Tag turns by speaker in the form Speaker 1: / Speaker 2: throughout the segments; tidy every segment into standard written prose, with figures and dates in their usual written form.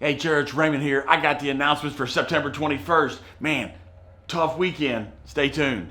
Speaker 1: Hey, church, Raymond here. I got the announcements for September 21st. Man, tough weekend. Stay tuned.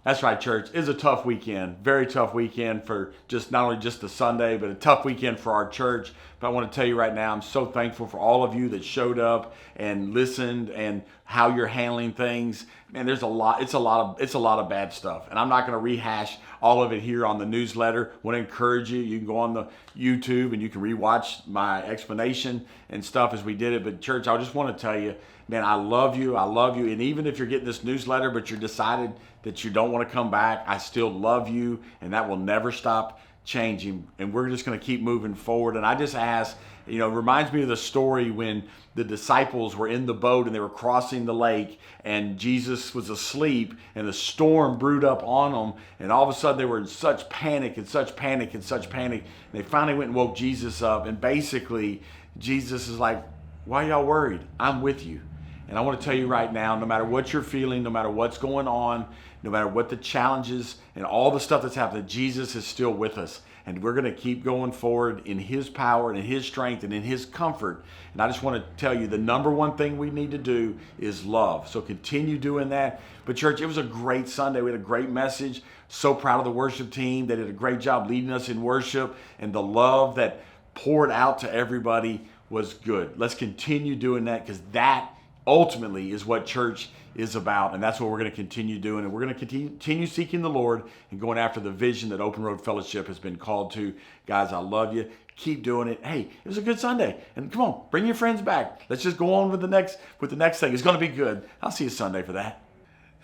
Speaker 1: That's right, church. It's a tough weekend. Very tough weekend for just not only just the Sunday, but a tough weekend for our church. But I want to tell you right now, I'm so thankful for all of you that showed up and listened and how you're handling things. Man, there's a lot. It's a lot of bad stuff, and I'm not going to rehash all of it here on the newsletter. I want to encourage you. You can go on the YouTube and you can rewatch my explanation and stuff as we did it. But church, I just want to tell you, man, I love you. I love you. And even if you're getting this newsletter, but you're decided that you don't want to come back, I still love you, and that will never stop changing. And we're just going to keep moving forward. And I just ask, it reminds me of the story when the disciples were in the boat and they were crossing the lake and Jesus was asleep and the storm brewed up on them. And all of a sudden they were in such panic and such panic and such panic. And they finally went and woke Jesus up. And basically Jesus is like, why are y'all worried? I'm with you. And I want to tell you right now, no matter what you're feeling, no matter what's going on, no matter what the challenges and all the stuff that's happening, Jesus is still with us. And we're going to keep going forward in His power and in His strength and in His comfort. And I just want to tell you, the number one thing we need to do is love. So continue doing that. But church, it was a great Sunday. We had a great message. So proud of the worship team. They did a great job leading us in worship. And the love that poured out to everybody was good. Let's continue doing that, because that ultimately is what church is about, and that's what we're going to continue doing. And we're going to continue seeking the Lord and going after the vision that Open Road Fellowship has been called to. Guys, I love you. Keep doing it. Hey, it was a good Sunday, and come on, bring your friends back. Let's just go on with the next thing. It's going to be good. I'll see you Sunday for that.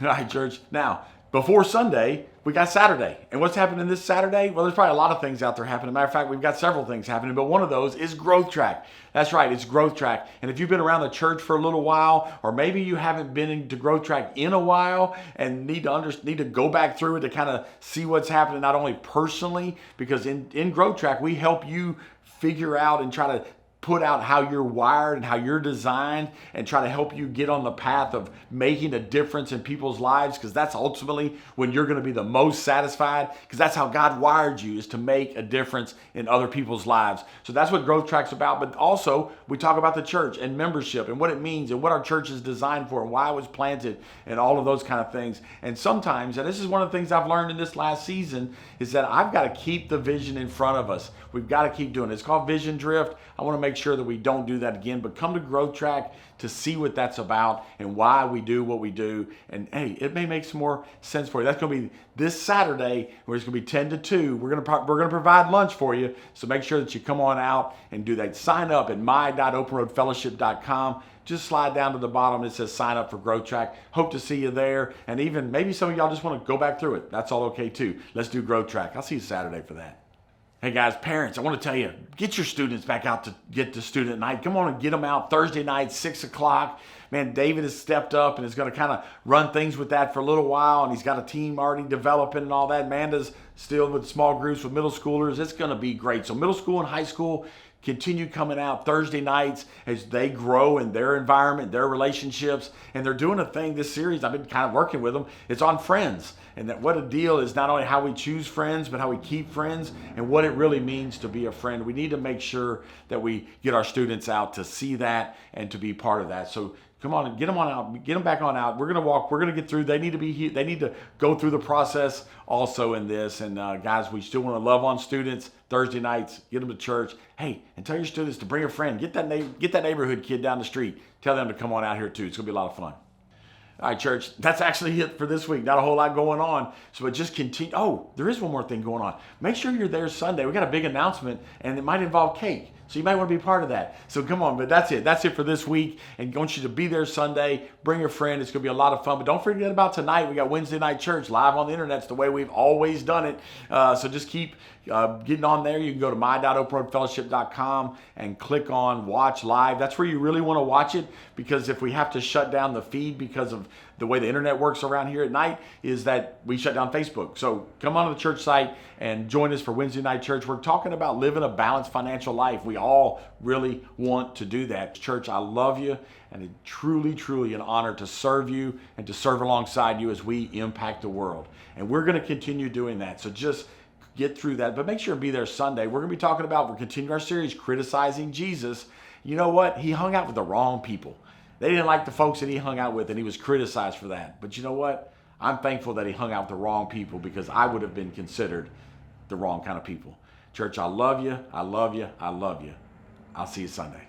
Speaker 1: All right, church. Now, before Sunday, we got Saturday. And what's happening this Saturday? Well, there's probably a lot of things out there happening. Matter of fact, we've got several things happening, but one of those is Growth Track. That's right, it's Growth Track. And if you've been around the church for a little while, or maybe you haven't been into Growth Track in a while and need to go back through it to kind of see what's happening, not only personally, because in Growth Track, we help you figure out and try to put out how you're wired and how you're designed, and try to help you get on the path of making a difference in people's lives, because that's ultimately when you're going to be the most satisfied, because that's how God wired you, is to make a difference in other people's lives. So that's what Growth Track's about. But also we talk about the church and membership and what it means and what our church is designed for and why it was planted and all of those kind of things. And sometimes, and this is one of the things I've learned in this last season, is that I've got to keep the vision in front of us. We've got to keep doing it. It's called Vision Drift. I want to make sure that we don't do that again, but come to Growth Track to see what that's about and why we do what we do. And hey, it may make some more sense for you. That's going to be this Saturday, where it's going to be 10 to 2. We're going to provide lunch for you, so make sure that you come on out and do that. Sign up at my.openroadfellowship.com. Just slide down to the bottom. It says sign up for Growth Track. Hope to see you there. And even maybe some of y'all just want to go back through it. That's all okay too. Let's do Growth Track. I'll see you Saturday for that. Hey guys, parents, I want to tell you, get your students back out to get to student night. Come on and get them out Thursday night, 6 o'clock. Man, David has stepped up and is going to kind of run things with that for a little while, and he's got a team already developing and all that. Amanda's still with small groups with middle schoolers. It's going to be great. So middle school and high school, continue coming out Thursday nights as they grow in their environment, their relationships. And they're doing a thing this series. I've been kind of working with them. It's on friends. And that what a deal is, not only how we choose friends, but how we keep friends and what it really means to be a friend. We need to make sure that we get our students out to see that and to be part of that. So come on and get them on out, get them back on out. We're going to walk, we're going to get through. They need to be here. They need to go through the process also in this. And guys, we still want to love on students Thursday nights, get them to church. Hey, and tell your students to bring a friend. Get that neighborhood kid down the street. Tell them to come on out here too. It's going to be a lot of fun. All right, church, that's actually it for this week. Not a whole lot going on. So it just continue. Oh, there is one more thing going on. Make sure you're there Sunday. We got a big announcement, and it might involve cake. So you might want to be part of that. So come on, but that's it. That's it for this week. And I want you to be there Sunday. Bring a friend. It's going to be a lot of fun. But don't forget about tonight. We got Wednesday night church live on the internet. It's the way we've always done it. So just keep getting on there. You can go to my.oakroadfellowship.com and click on watch live. That's where you really want to watch it, because if we have to shut down the feed because of the way the internet works around here at night, is that we shut down Facebook. So come on to the church site and join us for Wednesday night church. We're talking about living a balanced financial life. We all really want to do that. Church, I love you, and it's truly, truly an honor to serve you and to serve alongside you as we impact the world. And we're going to continue doing that. So just get through that, but make sure to be there Sunday. We're going to be talking about, we're continuing our series, Criticizing Jesus. You know what? He hung out with the wrong people. They didn't like the folks that he hung out with, and he was criticized for that. But you know what? I'm thankful that he hung out with the wrong people, because I would have been considered the wrong kind of people. Church, I love you. I love you. I love you. I'll see you Sunday.